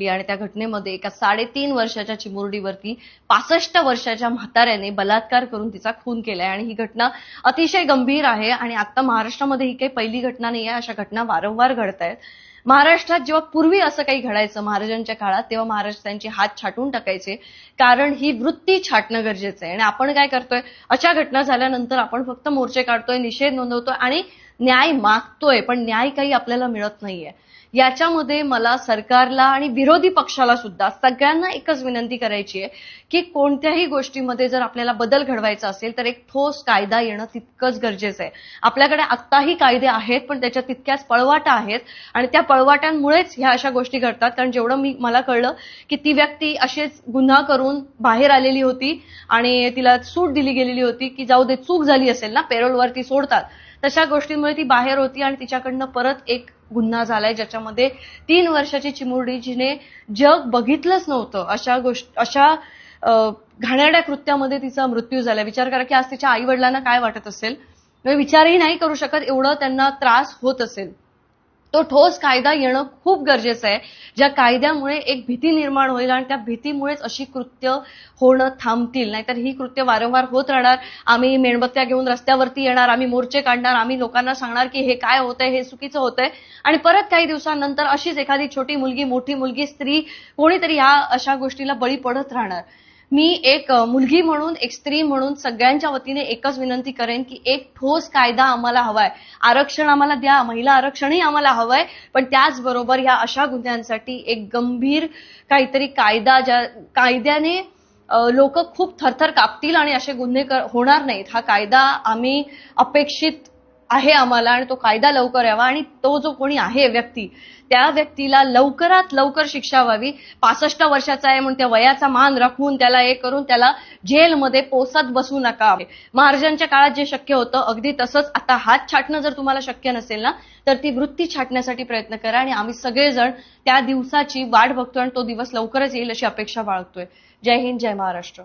आणि त्या घटनेमध्ये एका 3.5 वर्षाच्या चिमुरडीवरती 65 वर्षाच्या म्हाताऱ्याने बलात्कार करून तिचा खून केलाय आणि ही घटना अतिशय गंभीर आहे आणि आता महाराष्ट्रामध्ये ही काही पहिली घटना नाही आहे. अशा घटना वारंवार घडत आहेत. महाराष्ट्रात जेव्हा पूर्वी असं काही घडायचं महाराजांच्या काळात, तेव्हा महाराज त्यांचे हात छाटून टाकायचे, कारण ही वृत्ती छाटणं गरजेचं आहे. आणि आपण काय करतोय, अशा घटना झाल्यानंतर आपण फक्त मोर्चे काढतोय, निषेध नोंदवतोय आणि न्याय मागतोय, पण न्याय काही आपल्याला मिळत नाहीये. याच्यामध्ये मला सरकारला आणि विरोधी पक्षाला सुद्धा सगळ्यांना एकच विनंती करायची आहे की कोणत्याही गोष्टीमध्ये जर आपल्याला बदल घडवायचा असेल तर एक ठोस कायदा येणं तितकंच गरजेचं आहे. आपल्याकडे आत्ताही कायदे आहेत, पण त्याच्या तितक्याच पळवाटा आहेत आणि त्या पळवाटांमुळेच ह्या अशा गोष्टी घडतात. कारण जेवढं मला कळलं की ती व्यक्ती अशीच गुन्हा करून बाहेर आलेली होती आणि तिला सूट दिली गेलेली होती की जाऊ दे, चूक झाली असेल ना, पेरोलवरती सोडतात, तशा गोष्टींमुळे ती बाहेर होती आणि तिच्याकडनं परत एक गुन्हा झालाय ज्याच्यामध्ये 3 वर्षाची चिमुरडी, जिने जग बघितलंच नव्हतं, अशा घाणेरड्या कृत्यामध्ये तिचा मृत्यू झालाय. विचार करा की आज तिच्या आई वडिलांना काय वाटत असेल. विचारही नाही करू शकत, एवढं त्यांना त्रास होत असेल. तो ठोस कायदा येणं खूप गरजेचं आहे, ज्या कायद्यामुळे एक भीती निर्माण होईल आणि त्या भीतीमुळेच अशी कृत्य होणं थांबतील. नाहीतर ही कृत्य वारंवार होत राहणार. आम्ही मेणबत्त्या घेऊन रस्त्यावरती येणार, आम्ही मोर्चे काढणार, आम्ही लोकांना सांगणार की हे काय होतंय, हे चुकीचं होतंय, आणि परत काही दिवसांनंतर अशीच एखादी छोटी मुलगी, मोठी मुलगी, स्त्री, कोणीतरी ह्या अशा गोष्टीला बळी पडत राहणार. मी एक मुलगी म्हणून, एक स्त्री म्हणून सगळ्यांच्या वतीने एकच विनंती करेन की एक ठोस कायदा आम्हाला हवाय. आरक्षण आम्हाला द्या, महिला आरक्षणही आम्हाला हवंय, पण त्याचबरोबर ह्या अशा गुन्ह्यांसाठी एक गंभीर काहीतरी कायदा, ज्या कायद्याने लोक खूप थरथर कापतील आणि असे गुन्हे होणार नाहीत. हा कायदा आम्ही अपेक्षित आहे आम्हाला आणि तो कायदा लवकर यावा आणि तो जो कोणी आहे व्यक्ती, त्या व्यक्तीला लवकरात लवकर शिक्षा व्हावी. 65 वर्षाचा आहे म्हणून त्या वयाचा मान राखून त्याला हे करून त्याला जेलमध्ये पोसत बसू नका. महाराजांच्या काळात जे शक्य होतं अगदी तसंच आता हात छाटणं जर तुम्हाला शक्य नसेल ना, तर ती वृत्ती छाटण्यासाठी प्रयत्न करा आणि आम्ही सगळेजण त्या दिवसाची वाट बघतोय आणि तो दिवस लवकरच येईल अशी अपेक्षा बाळगतोय. जय हिंद, जय महाराष्ट्र.